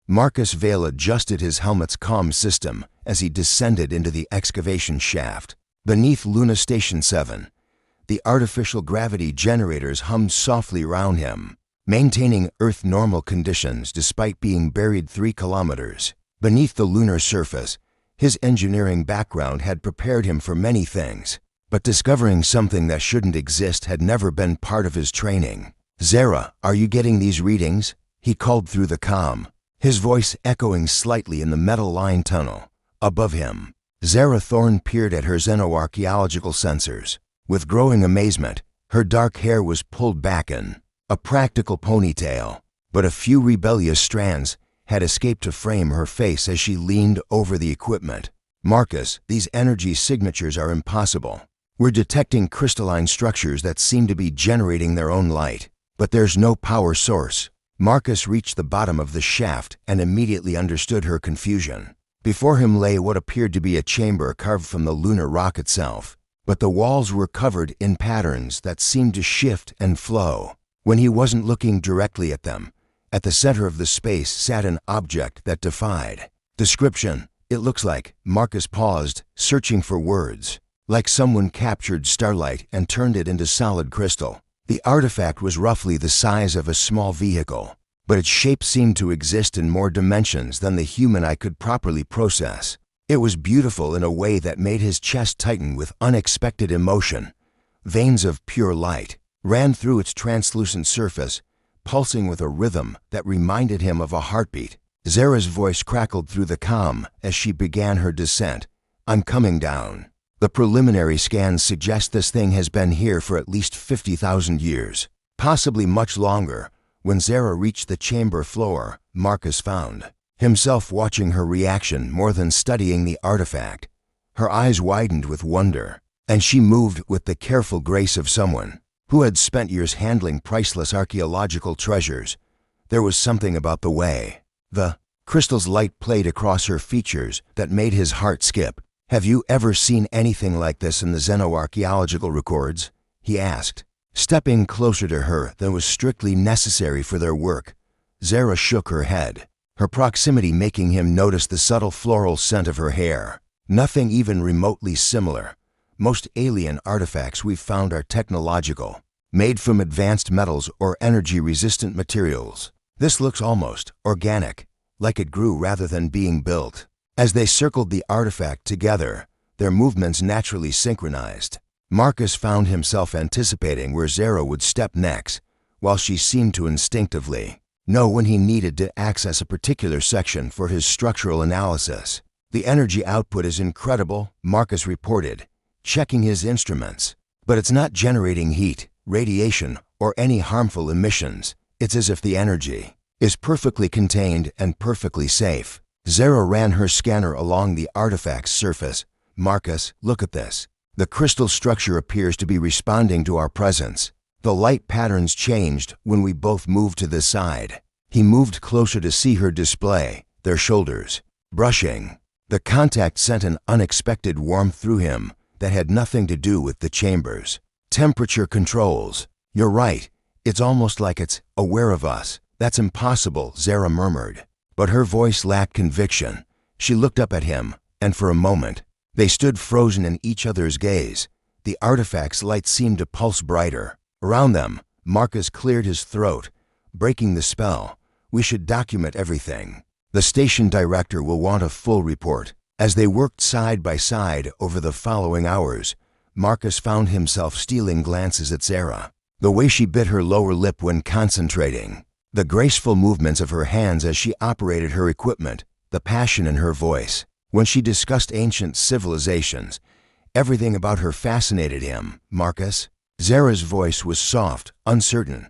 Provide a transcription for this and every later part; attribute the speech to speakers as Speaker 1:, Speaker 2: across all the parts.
Speaker 1: Marcus Vale adjusted his helmet's comm system as he descended into the excavation shaft. Beneath Luna Station 7, the artificial gravity generators hummed softly around him, maintaining Earth normal conditions despite being buried 3 kilometers beneath the lunar surface. His engineering background had prepared him for many things, but discovering something that shouldn't exist had never been part of his training. "Zara, are you getting these readings?" he called through the comm, his voice echoing slightly in the metal line tunnel above him. Zara Thorne peered at her xenoarchaeological sensors. With growing amazement, her dark hair was pulled back in a practical ponytail, but a few rebellious strands had escaped to frame her face as she leaned over the equipment. "Marcus, these energy signatures are impossible. We're detecting crystalline structures that seem to be generating their own light, but there's no power source." Marcus reached the bottom of the shaft and immediately understood her confusion. Before him lay what appeared to be a chamber carved from the lunar rock itself, but the walls were covered in patterns that seemed to shift and flow when he wasn't looking directly at them. At the center of the space sat an object that defied description. "It looks like," Marcus paused, searching for words, "like someone captured starlight and turned it into solid crystal." The artifact was roughly the size of a small vehicle, but its shape seemed to exist in more dimensions than the human eye could properly process. It was beautiful in a way that made his chest tighten with unexpected emotion. Veins of pure light ran through its translucent surface, pulsing with a rhythm that reminded him of a heartbeat. Zara's voice crackled through the comm as she began her descent. "I'm coming down. The preliminary scans suggest this thing has been here for at least 50,000 years, possibly much longer." When Zara reached the chamber floor, Marcus found himself watching her reaction more than studying the artifact. Her eyes widened with wonder, and she moved with the careful grace of someone who had spent years handling priceless archaeological treasures. There was something about the way the crystal's light played across her features that made his heart skip. "Have you ever seen anything like this in the xenoarchaeological records?" he asked, stepping closer to her than was strictly necessary for their work. Zara shook her head, her proximity making him notice the subtle floral scent of her hair. "Nothing even remotely similar. Most alien artifacts we've found are technological, made from advanced metals or energy-resistant materials. This looks almost organic, like it grew rather than being built." As they circled the artifact together, their movements naturally synchronized. Marcus found himself anticipating where Zara would step next, while she seemed to instinctively know when he needed to access a particular section for his structural analysis. "The energy output is incredible," Marcus reported, checking his instruments. "But it's not generating heat, radiation, or any harmful emissions. It's as if the energy is perfectly contained and perfectly safe." Zara ran her scanner along the artifact's surface. "Marcus, look at this. The crystal structure appears to be responding to our presence. The light patterns changed when we both moved to this side." He moved closer to see her display, their shoulders brushing. The contact sent an unexpected warmth through him that had nothing to do with the chamber's temperature controls. "You're right. It's almost like it's aware of us." "That's impossible," Zara murmured, but her voice lacked conviction. She looked up at him, and for a moment, they stood frozen in each other's gaze. The artifact's light seemed to pulse brighter. Around them, Marcus cleared his throat, breaking the spell. "We should document everything. The station director will want a full report." As they worked side by side over the following hours, Marcus found himself stealing glances at Zara. The way she bit her lower lip when concentrating, the graceful movements of her hands as she operated her equipment, the passion in her voice. When she discussed ancient civilizations, everything about her fascinated him. "Marcus?" Zara's voice was soft, uncertain.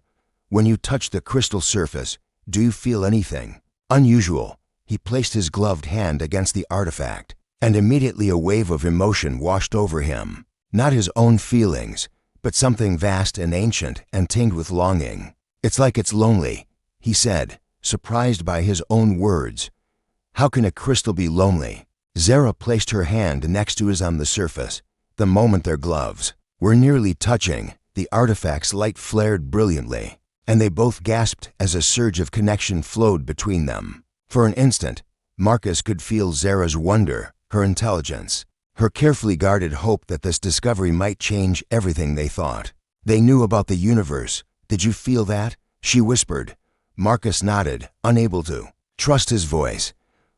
Speaker 1: "When you touch the crystal surface, do you feel anything unusual?" He placed his gloved hand against the artifact, and immediately a wave of emotion washed over him. Not his own feelings, but something vast and ancient and tinged with longing. "It's like it's lonely," he said, surprised by his own words. "How can a crystal be lonely?" Zara placed her hand next to his on the surface. The moment their gloves were nearly touching, the artifact's light flared brilliantly, and they both gasped as a surge of connection flowed between them. For an instant, Marcus could feel Zara's wonder, her intelligence, her carefully guarded hope that this discovery might change everything they thought. They knew about the universe. Did you feel that? She whispered. Marcus nodded, unable to trust his voice.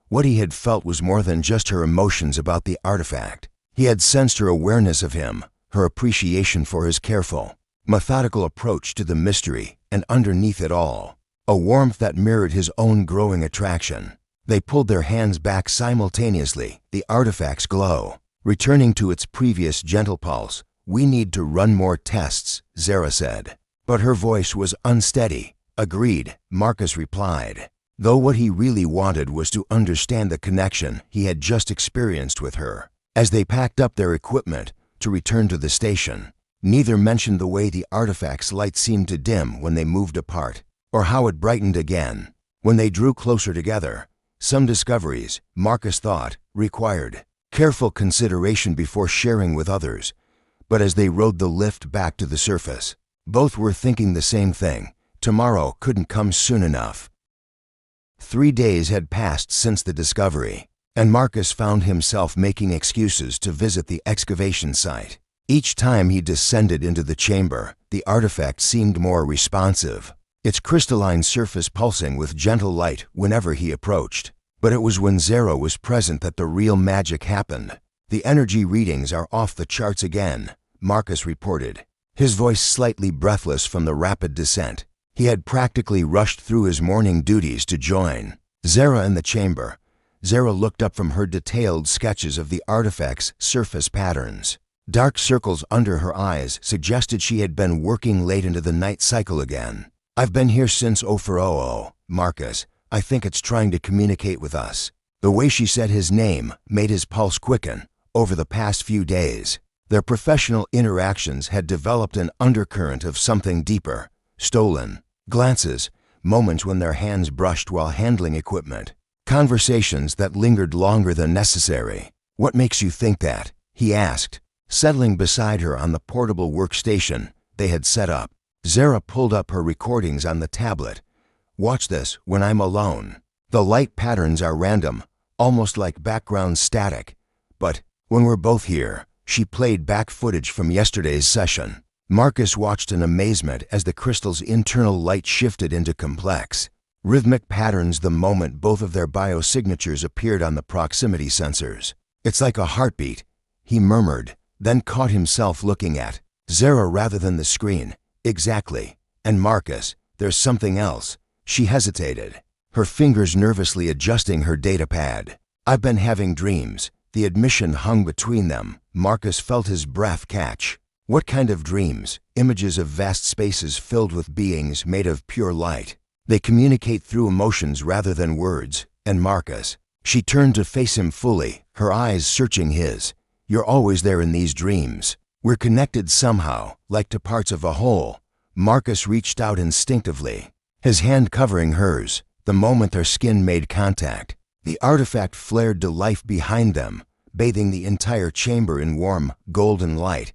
Speaker 1: What he had felt was more than just her emotions about the artifact. He had sensed her awareness of him, her appreciation for his careful, methodical approach to the mystery, and underneath it all, a warmth that mirrored his own growing attraction. They pulled their hands back simultaneously, the artifact's glow returning to its previous gentle pulse. We need to run more tests, Zara said. But her voice was unsteady. Agreed, Marcus replied, though what he really wanted was to understand the connection he had just experienced with her. As they packed up their equipment to return to the station, neither mentioned the way the artifact's light seemed to dim when they moved apart, or how it brightened again when they drew closer together. Some discoveries, Marcus thought, required careful consideration before sharing with others. But as they rode the lift back to the surface, both were thinking the same thing. Tomorrow couldn't come soon enough. 3 days had passed since the discovery, and Marcus found himself making excuses to visit the excavation site. Each time he descended into the chamber, the artifact seemed more responsive, its crystalline surface pulsing with gentle light whenever he approached. But it was when Zara was present that the real magic happened. The energy readings are off the charts again, Marcus reported, his voice slightly breathless from the rapid descent. He had practically rushed through his morning duties to join Zara in the chamber. Zara looked up from her detailed sketches of the artifact's surface patterns. Dark circles under her eyes suggested she had been working late into the night cycle again. I've been here since 0400, Marcus. I think it's trying to communicate with us. The way she said his name made his pulse quicken. Over the past few days, their professional interactions had developed an undercurrent of something deeper. Stolen glances, moments when their hands brushed while handling equipment, conversations that lingered longer than necessary. What makes you think that? He asked, settling beside her on the portable workstation they had set up. Zara pulled up her recordings on the tablet. Watch this when I'm alone. The light patterns are random, almost like background static. But when we're both here, she played back footage from yesterday's session. Marcus watched in amazement as the crystal's internal light shifted into complex, rhythmic patterns the moment both of their biosignatures appeared on the proximity sensors. It's like a heartbeat, he murmured, then caught himself looking at Zara rather than the screen. Exactly. And Marcus, there's something else. She hesitated, her fingers nervously adjusting her data pad. I've been having dreams. The admission hung between them. Marcus felt his breath catch. What kind of dreams? Images of vast spaces filled with beings made of pure light. They communicate through emotions rather than words. And Marcus. She turned to face him fully, her eyes searching his. You're always there in these dreams. We're connected somehow, like to parts of a whole. Marcus reached out instinctively, his hand covering hers. The moment their skin made contact, the artifact flared to life behind them, bathing the entire chamber in warm, golden light.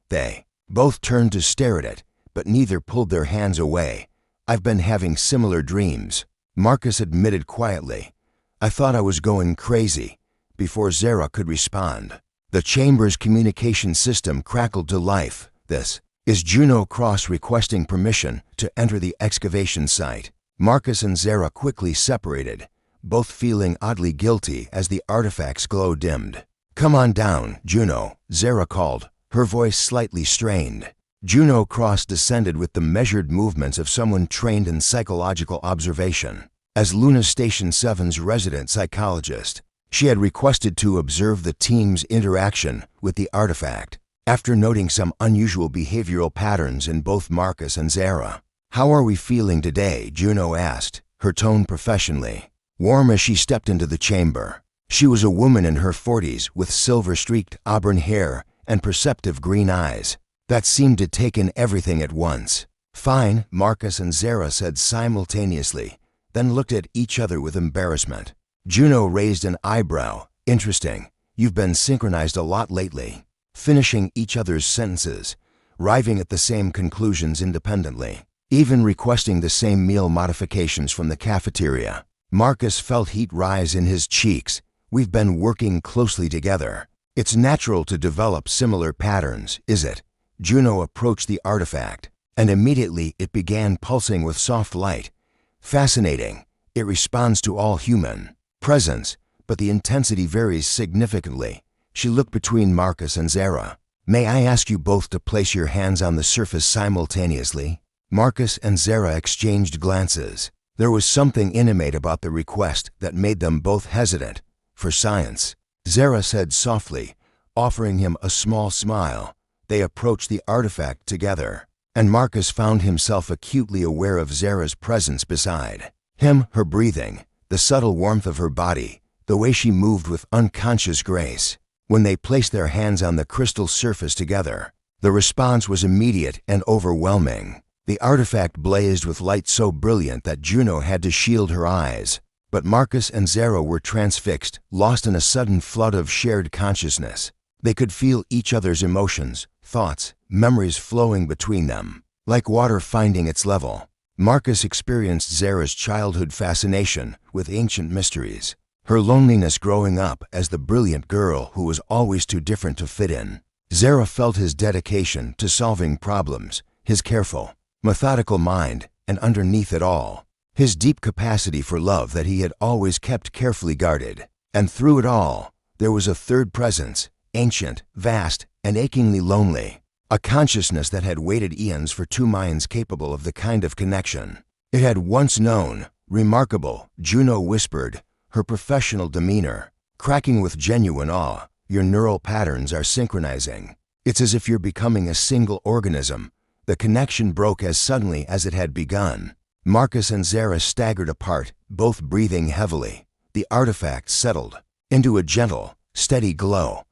Speaker 1: They both turned to stare at it, but neither pulled their hands away. I've been having similar dreams, Marcus admitted quietly. I thought I was going crazy. Before Zara could respond, the chamber's communication system crackled to life. This is Juno Cross requesting permission to enter the excavation site. Marcus and Zara quickly separated, both feeling oddly guilty as the artifact's glow dimmed. Come on down, Juno, Zara called, her voice slightly strained. Juno Cross descended with the measured movements of someone trained in psychological observation. As Luna Station 7's resident psychologist, she had requested to observe the team's interaction with the artifact. After noting some unusual behavioral patterns in both Marcus and Zara. How are we feeling today? Juno asked, her tone professionally warm as she stepped into the chamber. She was a woman in her 40s with silver-streaked auburn hair and perceptive green eyes that seemed to take in everything at once. Fine, Marcus and Zara said simultaneously, then looked at each other with embarrassment. Juno raised an eyebrow. Interesting. You've been synchronized a lot lately. Finishing each other's sentences, arriving at the same conclusions independently, even requesting the same meal modifications from the cafeteria. Marcus felt heat rise in his cheeks. We've been working closely together. It's natural to develop similar patterns, is it? Juno approached the artifact, and immediately it began pulsing with soft light. Fascinating. It responds to all human presence, but the intensity varies significantly. She looked between Marcus and Zara. May I ask you both to place your hands on the surface simultaneously? Marcus and Zara exchanged glances. There was something intimate about the request that made them both hesitant. For science, Zara said softly, offering him a small smile. They approached the artifact together, and Marcus found himself acutely aware of Zara's presence beside him, her breathing, the subtle warmth of her body, the way she moved with unconscious grace. When they placed their hands on the crystal surface together, the response was immediate and overwhelming. The artifact blazed with light so brilliant that Juno had to shield her eyes. But Marcus and Zara were transfixed, lost in a sudden flood of shared consciousness. They could feel each other's emotions, thoughts, memories flowing between them, like water finding its level. Marcus experienced Zara's childhood fascination with ancient mysteries, her loneliness growing up as the brilliant girl who was always too different to fit in. Zara felt his dedication to solving problems, his careful, methodical mind, and underneath it all, his deep capacity for love that he had always kept carefully guarded. And through it all, there was a third presence, ancient, vast, and achingly lonely, a consciousness that had waited eons for two minds capable of the kind of connection it had once known. Remarkable, Juno whispered, her professional demeanor cracking with genuine awe. Your neural patterns are synchronizing. It's as if you're becoming a single organism. The connection broke as suddenly as it had begun. Marcus and Zara staggered apart, both breathing heavily. The artifact settled into a gentle, steady glow.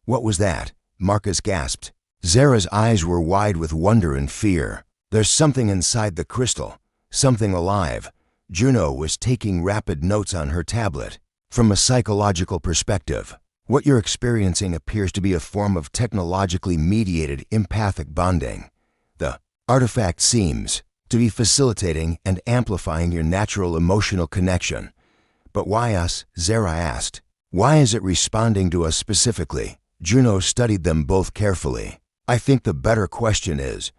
Speaker 1: What was that? Marcus gasped. Zara's eyes were wide with wonder and fear. There's something inside the crystal, something alive. Juno was taking rapid notes on her tablet. From a psychological perspective, what you're experiencing appears to be a form of technologically mediated empathic bonding. The artifact seems to be facilitating and amplifying your natural emotional connection. But why us? Zara asked. Why is it responding to us specifically? Juno studied them both carefully. I think the better question is,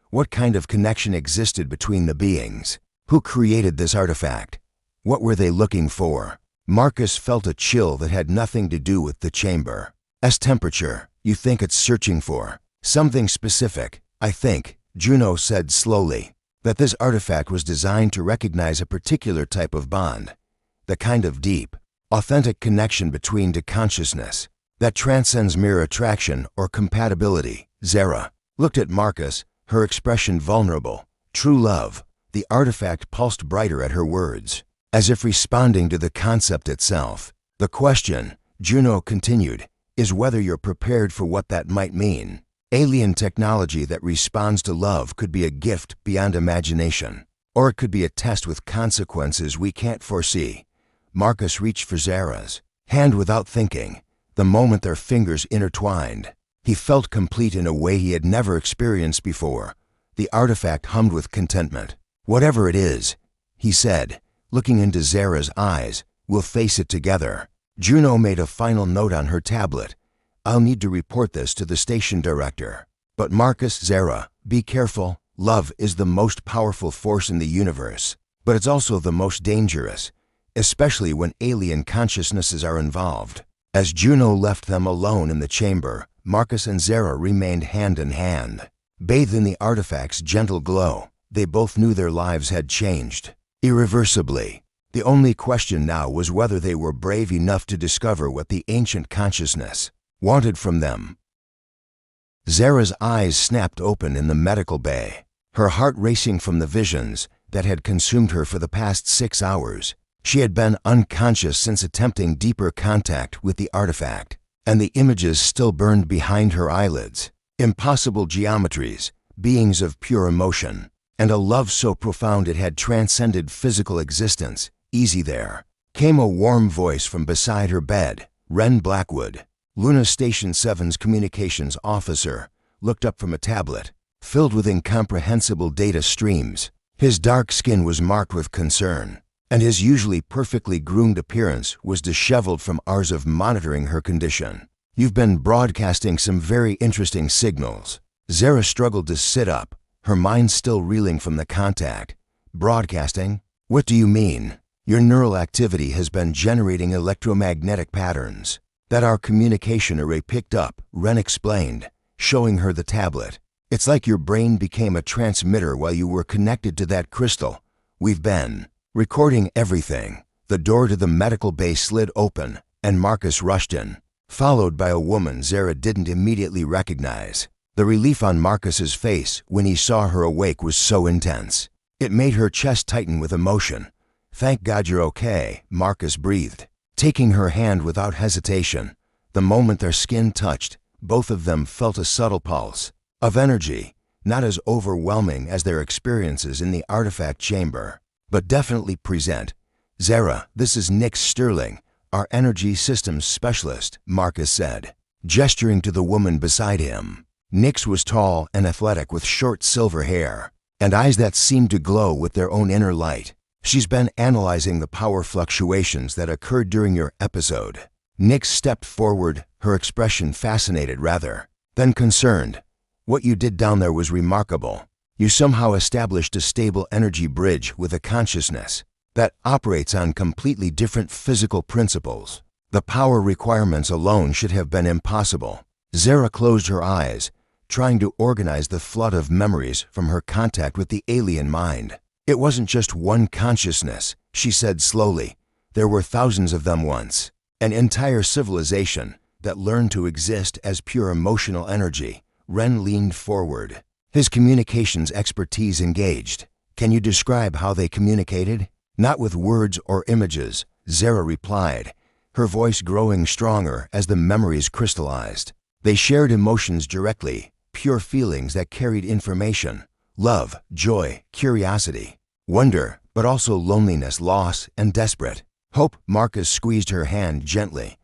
Speaker 1: what kind of connection existed between the beings? Who created this artifact? What were they looking for? Marcus felt a chill that had nothing to do with the chamber's temperature. You think it's searching for something specific? I think, Juno said slowly, that this artifact was designed to recognize a particular type of bond, the kind of deep, authentic connection between two consciousness that transcends mere attraction or compatibility. Zara looked at Marcus, her expression vulnerable. True love. The artifact pulsed brighter at her words, as if responding to the concept itself. The question, Juno continued, is whether you're prepared for what that might mean. Alien technology that responds to love could be a gift beyond imagination, or it could be a test with consequences we can't foresee. Marcus reached for Zara's hand without thinking. The moment their fingers intertwined, he felt complete in a way he had never experienced before. The artifact hummed with contentment. Whatever it is, he said, looking into Zara's eyes, we'll face it together. Juno made a final note on her tablet. I'll need to report this to the station director. But Marcus, Zara, be careful. Love is the most powerful force in the universe, but it's also the most dangerous, especially when alien consciousnesses are involved. As Juno left them alone in the chamber, Marcus and Zara remained hand in hand, bathed in the artifact's gentle glow. They both knew their lives had changed irreversibly. The only question now was whether they were brave enough to discover what the ancient consciousness wanted from them. Zara's eyes snapped open in the medical bay, her heart racing from the visions that had consumed her for the past 6 hours. She had been unconscious since attempting deeper contact with the artifact, and the images still burned behind her eyelids. Impossible geometries, beings of pure emotion, and a love so profound it had transcended physical existence. Easy there, came a warm voice from beside her bed. Ren Blackwood, Luna Station 7's communications officer, looked up from a tablet filled with incomprehensible data streams. His dark skin was marked with concern. and his usually perfectly groomed appearance was disheveled from hours of monitoring her condition. "You've been broadcasting some very interesting signals." Zara struggled to sit up, her mind still reeling from the contact. "Broadcasting? What do you mean?" "Your neural activity has been generating electromagnetic patterns that our communication array picked up," Ren explained, showing her the tablet. "It's like your brain became a transmitter while you were connected to that crystal. We've been recording everything." The door to the medical bay slid open, and Marcus rushed in, followed by a woman Zara didn't immediately recognize. The relief on Marcus's face when he saw her awake was so intense. It made her chest tighten with emotion. "Thank God you're okay," Marcus breathed, taking her hand without hesitation. The moment their skin touched, both of them felt a subtle pulse of energy, not as overwhelming as their experiences in the artifact chamber, but definitely present. "Zara, this is Nick Sterling, our energy systems specialist," Marcus said, gesturing to the woman beside him. Nix was tall and athletic with short silver hair and eyes that seemed to glow with their own inner light. "She's been analyzing the power fluctuations that occurred during your episode." Nix stepped forward, her expression fascinated rather than concerned. "What you did down there was remarkable. You somehow established a stable energy bridge with a consciousness that operates on completely different physical principles. The power requirements alone should have been impossible." Zara closed her eyes, trying to organize the flood of memories from her contact with the alien mind. "It wasn't just one consciousness," she said slowly. "There were thousands of them once. An entire civilization that learned to exist as pure emotional energy." Ren leaned forward, his communications expertise engaged. "Can you describe how they communicated?" "Not with words or images," Zara replied, her voice growing stronger as the memories crystallized. "They shared emotions directly, pure feelings that carried information. Love, joy, curiosity, wonder, but also loneliness, loss, and desperate hope." Marcus squeezed her hand gently.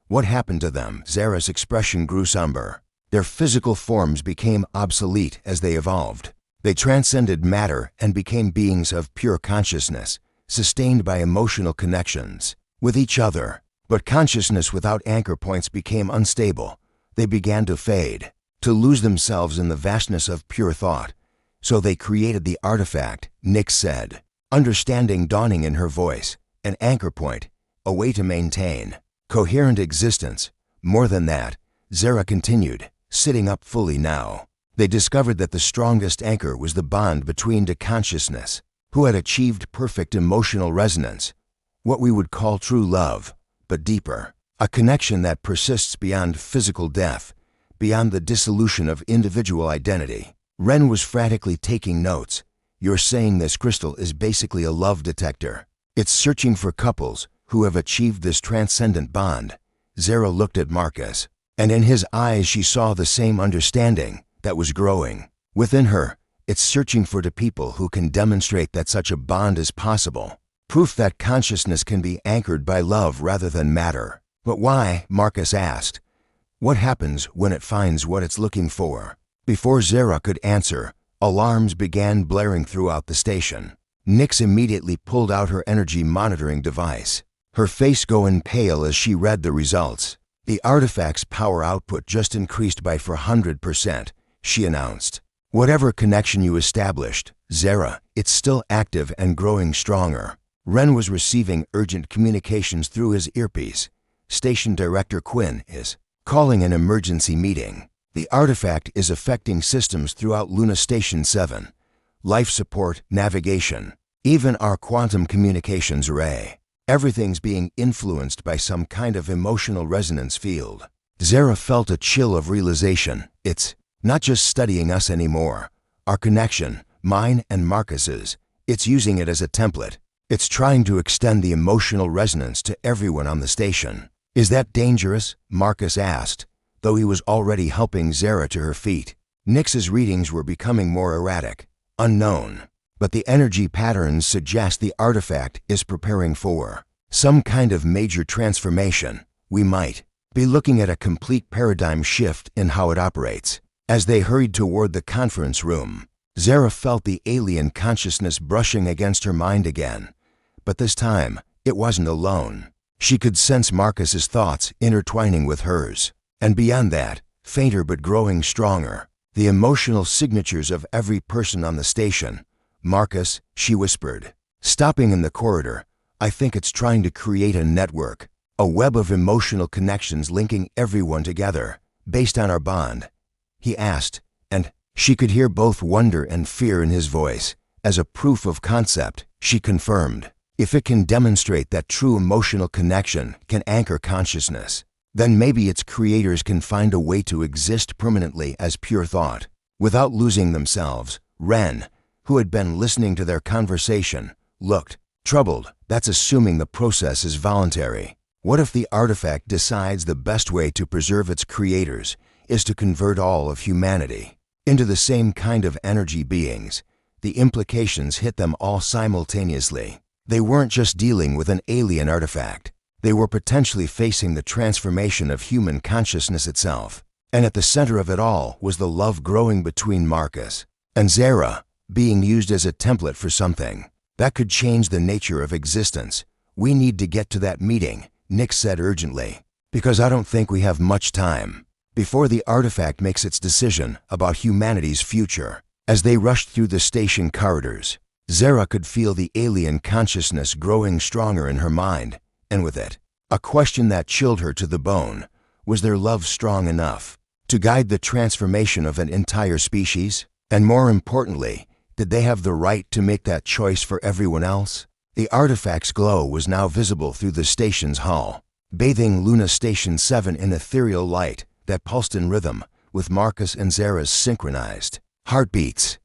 Speaker 1: "What happened to them?" Zara's expression grew somber. "Their physical forms became obsolete as they evolved. They transcended matter and became beings of pure consciousness, sustained by emotional connections with each other. But consciousness without anchor points became unstable. They began to fade, to lose themselves in the vastness of pure thought. So they created the artifact," Nick said, understanding dawning in her voice. "An anchor point, a way to maintain coherent existence. More than that," Zara continued, sitting up fully now. "They discovered that the strongest anchor was the bond between the consciousness, who had achieved perfect emotional resonance, what we would call true love, but deeper. A connection that persists beyond physical death, beyond the dissolution of individual identity." Ren was frantically taking notes. "You're saying this crystal is basically a love detector. It's searching for couples who have achieved this transcendent bond." Zara looked at Marcus, and in his eyes she saw the same understanding that was growing within her. "It's searching for the people who can demonstrate that such a bond is possible. Proof that consciousness can be anchored by love rather than matter." "But why?" Marcus asked. "What happens when it finds what it's looking for?" Before Zara could answer, alarms began blaring throughout the station. Nix immediately pulled out her energy monitoring device, her face going pale as she read the results. "The artifact's power output just increased by 400%, she announced. "Whatever connection you established, Zara, it's still active and growing stronger." Ren was receiving urgent communications through his earpiece. "Station Director Quinn is calling an emergency meeting. The artifact is affecting systems throughout Luna Station 7. Life support, navigation, even our quantum communications array. Everything's being influenced by some kind of emotional resonance field." Zara felt a chill of realization. "It's not just studying us anymore. Our connection, mine and Marcus's, it's using it as a template. It's trying to extend the emotional resonance to everyone on the station." "Is that dangerous?" Marcus asked, though he was already helping Zara to her feet. Nix's readings were becoming more erratic, unknown, but the energy patterns suggest the artifact is preparing for some kind of major transformation. "We might be looking at a complete paradigm shift in how it operates." As they hurried toward the conference room, Zara felt the alien consciousness brushing against her mind again, But this time, it wasn't alone. She could sense Marcus's thoughts intertwining with hers. And beyond that, fainter but growing stronger, the emotional signatures of every person on the station. "Marcus," she whispered. Stopping in the corridor, "I think it's trying to create a network, a web of emotional connections linking everyone together, based on our bond," he asked, and she could hear both wonder and fear in his voice. As a proof of concept, she confirmed, "If it can demonstrate that true emotional connection can anchor consciousness, then maybe its creators can find a way to exist permanently as pure thought, without losing themselves." Ren, who had been listening to their conversation, looked troubled. "That's assuming the process is voluntary. What if the artifact decides the best way to preserve its creators is to convert all of humanity into the same kind of energy beings?" The implications hit them all simultaneously. They weren't just dealing with an alien artifact. They were potentially facing the transformation of human consciousness itself. And at the center of it all was the love growing between Marcus and Zara, being used as a template for something that could change the nature of existence. "We need to get to that meeting," Nick said urgently, "because I don't think we have much time before the artifact makes its decision about humanity's future." As they rushed through the station corridors, Zara could feel the alien consciousness growing stronger in her mind, and with it, a question that chilled her to the bone. Was their love strong enough to guide the transformation of an entire species? And more importantly, did they have the right to make that choice for everyone else? The artifact's glow was now visible through the station's hull, bathing Luna Station 7 in ethereal light that pulsed in rhythm with Marcus and Zara's synchronized heartbeats.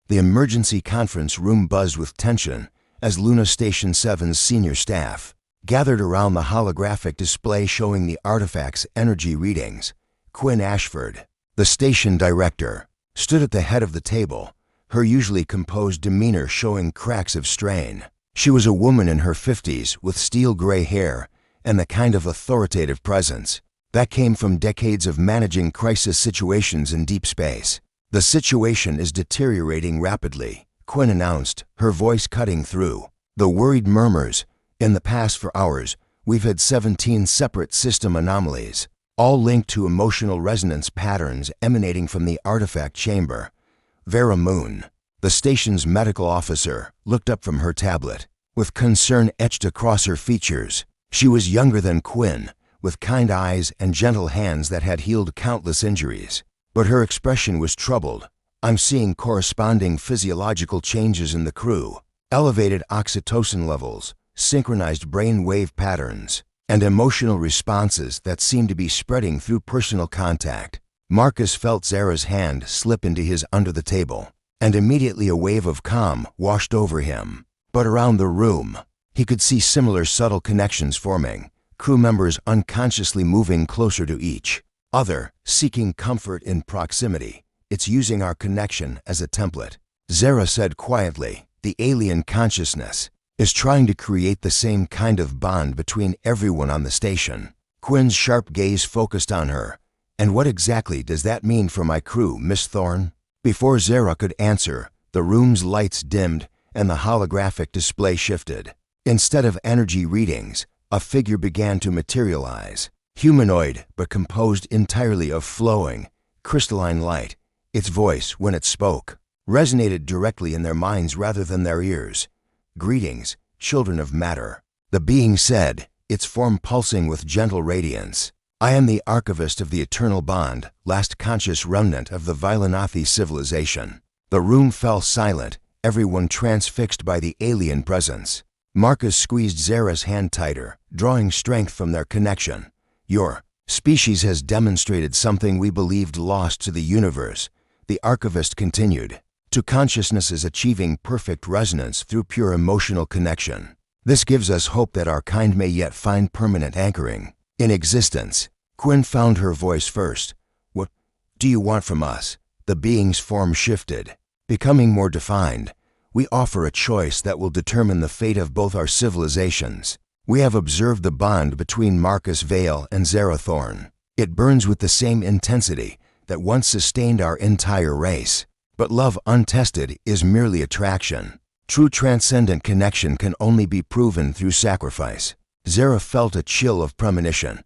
Speaker 1: The emergency conference room buzzed with tension as Luna Station 7's senior staff gathered around the holographic display showing the artifact's energy readings. Quinn Ashford, the station director, stood at the head of the table, her usually composed demeanor showing cracks of strain. She was a woman in her 50s with steel-gray hair and the kind of authoritative presence that came from decades of managing crisis situations in deep space. "The situation is deteriorating rapidly," Quinn announced, her voice cutting through the worried murmurs. "In the past 4 hours, we've had 17 separate system anomalies, all linked to emotional resonance patterns emanating from the artifact chamber." Vera Moon, the station's medical officer, looked up from her tablet, with concern etched across her features. She was younger than Quinn, with kind eyes and gentle hands that had healed countless injuries. But her expression was troubled. "I'm seeing corresponding physiological changes in the crew, elevated oxytocin levels, synchronized brain wave patterns, and emotional responses that seem to be spreading through personal contact." Marcus felt Zara's hand slip into his under the table, and immediately a wave of calm washed over him. But around the room, he could see similar subtle connections forming, crew members unconsciously moving closer to each other, seeking comfort in proximity. "It's using our connection as a template," Zara said quietly. "The alien consciousness is trying to create the same kind of bond between everyone on the station." Quinn's sharp gaze focused on her. "And what exactly does that mean for my crew, Miss Thorne?" Before Zara could answer, the room's lights dimmed and the holographic display shifted. Instead of energy readings, a figure began to materialize. Humanoid, but composed entirely of flowing, crystalline light. Its voice, when it spoke, resonated directly in their minds rather than their ears. "Greetings, children of matter," the being said, its form pulsing with gentle radiance. "I am the archivist of the Eternal Bond, last conscious remnant of the Vailanathi civilization." The room fell silent, everyone transfixed by the alien presence. Marcus squeezed Zara's hand tighter, drawing strength from their connection. "Your species has demonstrated something we believed lost to the universe," the archivist continued, "to consciousnesses achieving perfect resonance through pure emotional connection. This gives us hope that our kind may yet find permanent anchoring in existence." Quinn found her voice first. "What do you want from us?" The being's form shifted, becoming more defined. "We offer a choice that will determine the fate of both our civilizations. We have observed the bond between Marcus Vale and Zara Thorne. It burns with the same intensity that once sustained our entire race. But love untested is merely attraction. True transcendent connection can only be proven through sacrifice. Zara felt a chill of premonition.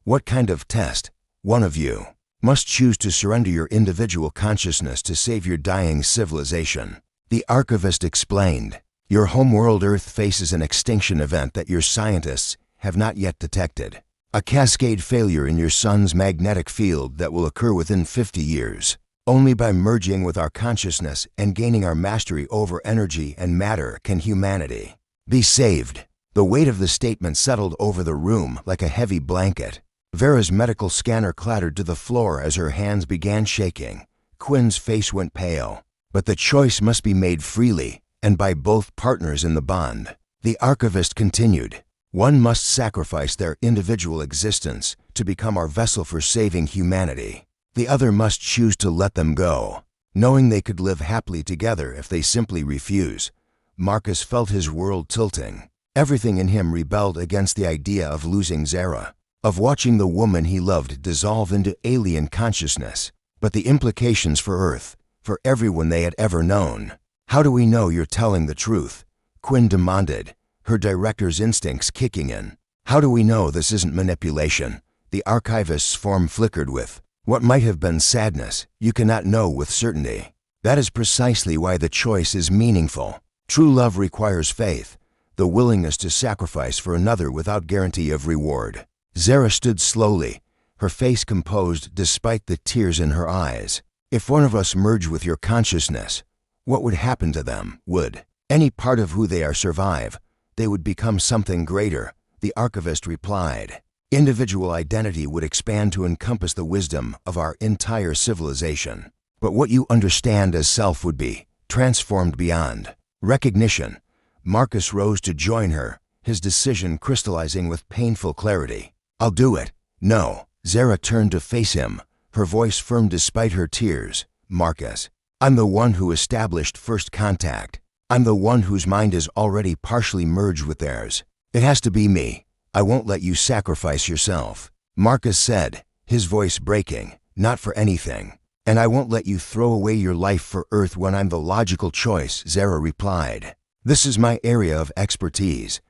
Speaker 1: What kind of test? One of you must choose to surrender your individual consciousness to save your dying civilization. The archivist explained. Your homeworld Earth faces an extinction event that your scientists have not yet detected. A cascade failure in your sun's magnetic field that will occur within 50 years. Only by merging with our consciousness and gaining our mastery over energy and matter can humanity be saved. The weight of the statement settled over the room like a heavy blanket. Vera's medical scanner clattered to the floor as her hands began shaking. Quinn's face went pale. But the choice must be made freely and by both partners in the bond. The archivist continued. One must sacrifice their individual existence to become our vessel for saving humanity. The other must choose to let them go, knowing they could live happily together if they simply refuse. Marcus felt his world tilting. Everything in him rebelled against the idea of losing Zara, of watching the woman he loved dissolve into alien consciousness. But the implications for Earth, for everyone they had ever known. How do we know you're telling the truth? Quinn demanded, her director's instincts kicking in. How do we know this isn't manipulation? The archivist's form flickered with what might have been sadness. You cannot know with certainty. That is precisely why the choice is meaningful. True love requires faith, the willingness to sacrifice for another without guarantee of reward. Zara stood slowly, her face composed despite the tears in her eyes. If one of us merged with your consciousness, what would happen to them? Would any part of who they are survive? They would become something greater, the archivist replied. Individual identity would expand to encompass the wisdom of our entire civilization. But what you understand as self would be transformed beyond recognition. Marcus rose to join her, his decision crystallizing with painful clarity. I'll do it. No. Zara turned to face him, her voice firm despite her tears. Marcus, I'm the one who established first contact. I'm the one whose mind is already partially merged with theirs. It has to be me. I won't let you sacrifice yourself. Marcus said, his voice breaking. Not for anything. And I won't let you throw away your life for Earth when I'm the logical choice, Zara replied. This is my area of expertise.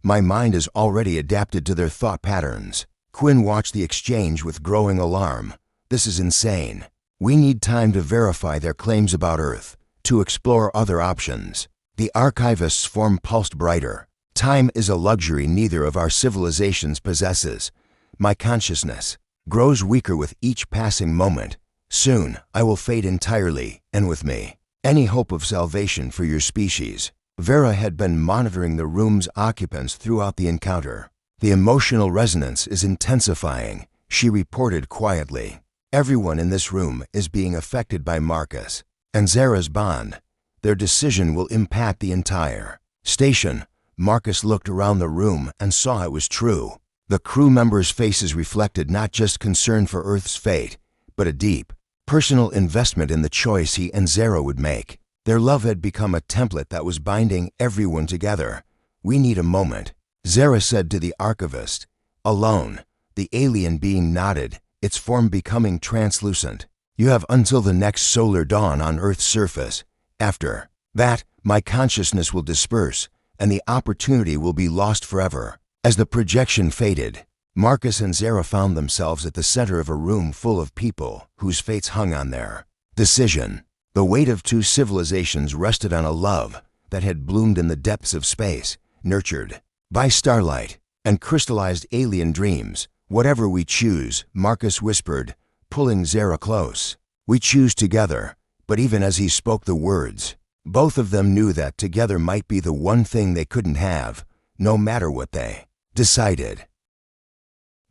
Speaker 1: My mind is already adapted to their thought patterns. Quinn watched the exchange with growing alarm. This is insane. We need time to verify their claims about Earth, to explore other options. The archivist's form pulsed brighter. Time is a luxury neither of our civilizations possesses. My consciousness grows weaker with each passing moment. Soon, I will fade entirely, and with me, any hope of salvation for your species. Vera had been monitoring the room's occupants throughout the encounter. The emotional resonance is intensifying, she reported quietly. Everyone in this room is being affected by Marcus and Zara's bond. Their decision will impact the entire station. Marcus looked around the room and saw it was true. The crew members' faces reflected not just concern for Earth's fate, but a deep, personal investment in the choice he and Zara would make. Their love had become a template that was binding everyone together. We need a moment, Zara said to the archivist. Alone, the alien being nodded, its form becoming translucent. You have until the next solar dawn on Earth's surface. After that, my consciousness will disperse, and the opportunity will be lost forever. As the projection faded, Marcus and Zara found themselves at the center of a room full of people whose fates hung on their decision. The weight of two civilizations rested on a love that had bloomed in the depths of space, nurtured by starlight and crystallized alien dreams. Whatever we choose, Marcus whispered, pulling Zara close. We choose together. But even as he spoke the words, both of them knew that together might be the one thing they couldn't have, no matter what they decided.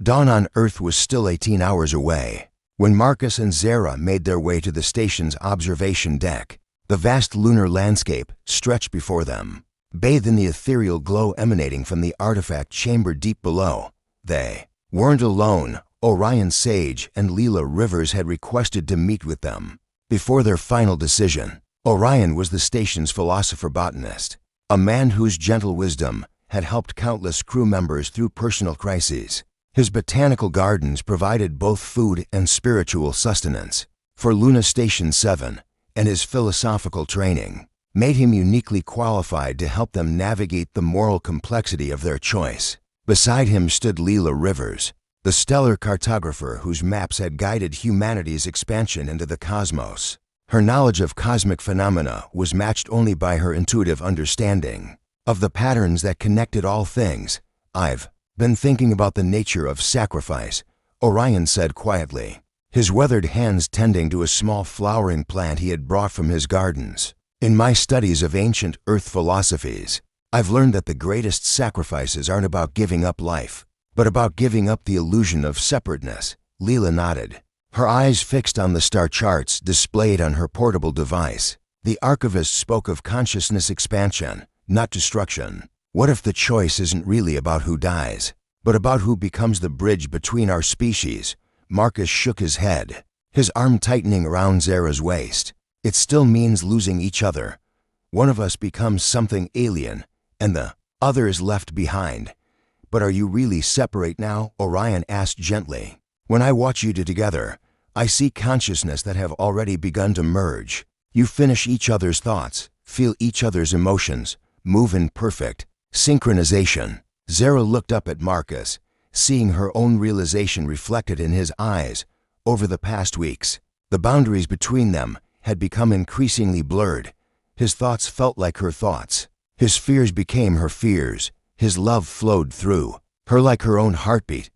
Speaker 1: Dawn on Earth was still 18 hours away when Marcus and Zara made their way to the station's observation deck. The vast lunar landscape stretched before them, bathed in the ethereal glow emanating from the artifact chamber deep below. They weren't alone. Orion Sage and Leela Rivers had requested to meet with them. Before their final decision, Orion was the station's philosopher-botanist, a man whose gentle wisdom had helped countless crew members through personal crises. His botanical gardens provided both food and spiritual sustenance for Luna Station 7 and his philosophical training. made him uniquely qualified to help them navigate the moral complexity of their choice. Beside him stood Leela Rivers, the stellar cartographer whose maps had guided humanity's expansion into the cosmos. Her knowledge of cosmic phenomena was matched only by her intuitive understanding of the patterns that connected all things. "I've been thinking about the nature of sacrifice," Orion said quietly, his weathered hands tending to a small flowering plant he had brought from his gardens. "In my studies of ancient Earth philosophies, I've learned that the greatest sacrifices aren't about giving up life, but about giving up the illusion of separateness." Leela nodded, her eyes fixed on the star charts displayed on her portable device. The archivist spoke of consciousness expansion, not destruction. What if the choice isn't really about who dies, but about who becomes the bridge between our species? Marcus shook his head, his arm tightening around Zara's waist. "It still means losing each other. One of us becomes something alien, and the other is left behind." "But are you really separate now?" Orion asked gently. "When I watch you two together, I see consciousness that have already begun to merge. You finish each other's thoughts, feel each other's emotions, move in perfect synchronization." Zara looked up at Marcus, seeing her own realization reflected in his eyes. Over the past weeks, the boundaries between them had become increasingly blurred. His thoughts felt like her thoughts. His fears became her fears. His love flowed through her like her own heartbeat.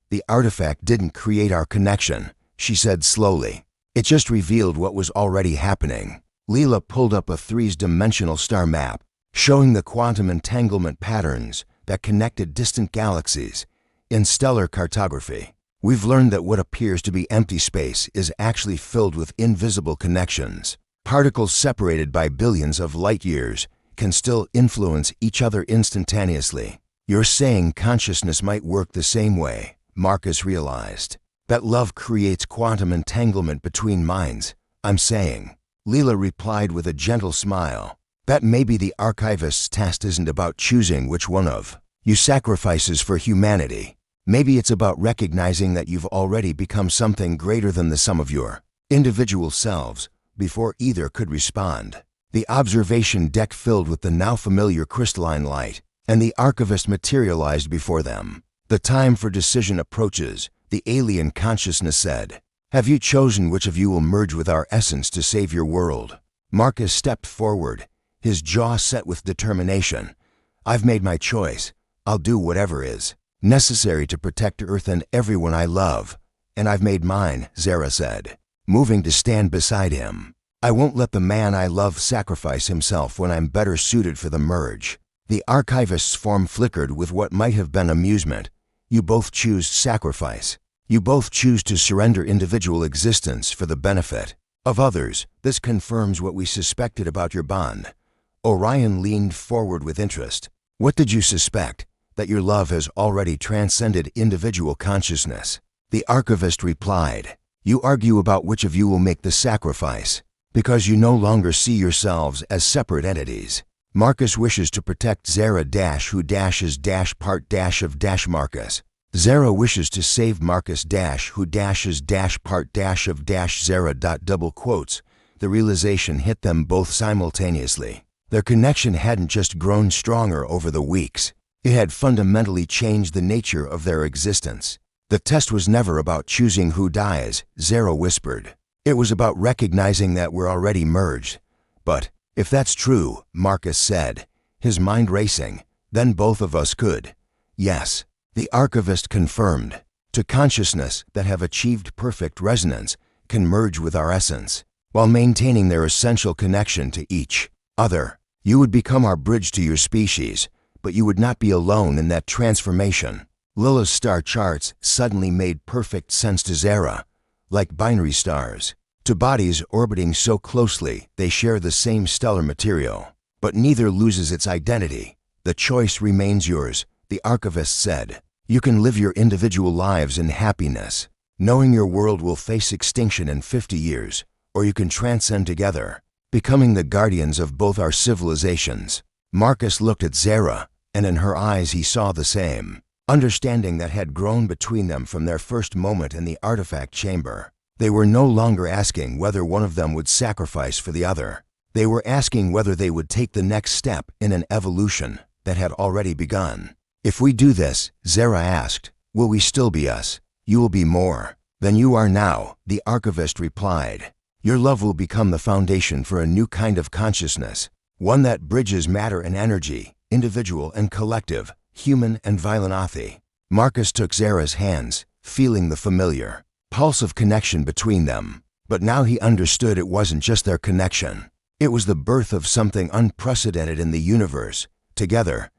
Speaker 1: "The artifact didn't create our connection," she said slowly. "It just revealed what was already happening." Leela pulled up a three-dimensional star map, showing the quantum entanglement patterns that connected distant galaxies. "In stellar cartography, we've learned that what appears to be empty space is actually filled with invisible connections. Particles separated by billions of light years can still influence each other instantaneously." "You're saying consciousness might work the same way," Marcus realized. "That love creates quantum entanglement between minds." "I'm saying," Leela replied with a gentle smile, "that maybe the archivist's test isn't about choosing which one of you sacrifices for humanity. Maybe it's about recognizing that you've already become something greater than the sum of your individual selves," before either could respond. The observation deck filled with the now familiar crystalline light, and the archivist materialized before them. "The time for decision approaches," the alien consciousness said. "Have you chosen which of you will merge with our essence to save your world?" Marcus stepped forward, his jaw set with determination. "I've made my choice. I'll do whatever is necessary to protect Earth and everyone I love." "And I've made mine," Zara said, moving to stand beside him. "I won't let the man I love sacrifice himself when I'm better suited for the merge." The archivist's form flickered with what might have been amusement. "You both choose sacrifice. You both choose to surrender individual existence for the benefit of others. This confirms what we suspected about your bond." Orion leaned forward with interest. "What did you suspect? That your love has already transcended individual consciousness?" The archivist replied, "You argue about which of you will make the sacrifice, because you no longer see yourselves as separate entities. Marcus wishes to protect Zara who is part of Marcus. Zara wishes to save Marcus who is part of Zara. Double quotes. The realization hit them both simultaneously. Their connection hadn't just grown stronger over the weeks. It had fundamentally changed the nature of their existence. "The test was never about choosing who dies," Zara whispered. "It was about recognizing that we're already merged." "But if that's true," Marcus said, his mind racing, "then both of us could." "Yes," the archivist confirmed. "To consciousness that have achieved perfect resonance can merge with our essence, while maintaining their essential connection to each other. You would become our bridge to your species, but you would not be alone in that transformation." Lila's star charts suddenly made perfect sense to Zara, like binary stars. To bodies orbiting so closely, they share the same stellar material, but neither loses its identity. "The choice remains yours," the archivist said. "You can live your individual lives in happiness, knowing your world will face extinction in 50 years, or you can transcend together, becoming the guardians of both our civilizations." Marcus looked at Zara, and in her eyes he saw the same understanding that had grown between them from their first moment in the artifact chamber. They were no longer asking whether one of them would sacrifice for the other. They were asking whether they would take the next step in an evolution that had already begun. "If we do this," Zara asked, "will we still be us? You will be more than you are now," the archivist replied. "Your love will become the foundation for a new kind of consciousness, one that bridges matter and energy, individual and collective, human and Vilanathi." Marcus took Zara's hands, feeling the familiar pulse of connection between them. But now he understood it wasn't just their connection. It was the birth of something unprecedented in the universe. "Together?"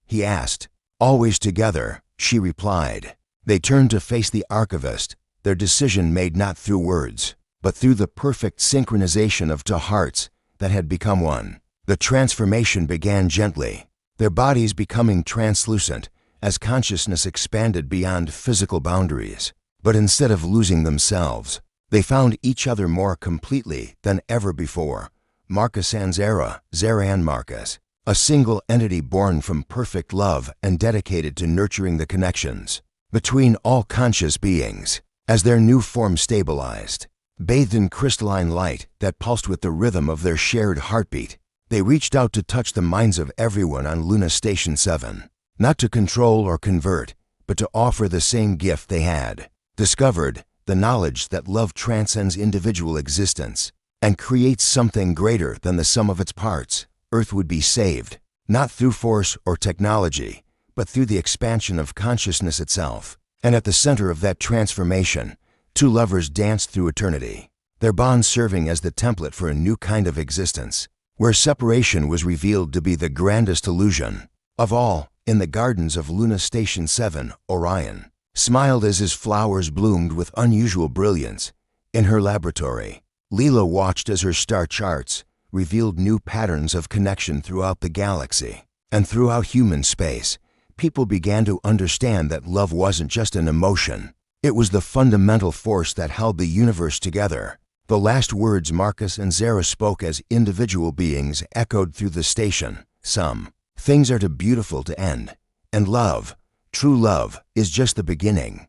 Speaker 1: he asked. "Always together," she replied. They turned to face the archivist, their decision made not through words, but through the perfect synchronization of two hearts that had become one. The transformation began gently, their bodies becoming translucent as consciousness expanded beyond physical boundaries. But instead of losing themselves, they found each other more completely than ever before. Marcus and Zara, Zara and Marcus, a single entity born from perfect love and dedicated to nurturing the connections between all conscious beings. As their new form stabilized, bathed in crystalline light that pulsed with the rhythm of their shared heartbeat, they reached out to touch the minds of everyone on Luna Station 7, not to control or convert, but to offer the same gift they had discovered, the knowledge that love transcends individual existence and creates something greater than the sum of its parts. Earth would be saved, not through force or technology, but through the expansion of consciousness itself. And at the center of that transformation, two lovers danced through eternity, their bond serving as the template for a new kind of existence, where separation was revealed to be the grandest illusion of all. In the gardens of Luna Station 7, Orion smiled as his flowers bloomed with unusual brilliance. In her laboratory, Leela watched as her star charts revealed new patterns of connection throughout the galaxy. And throughout human space, people began to understand that love wasn't just an emotion. It was the fundamental force that held the universe together. The last words Marcus and Zara spoke as individual beings echoed through the station. "Some things are too beautiful to end, and love, true love, is just the beginning."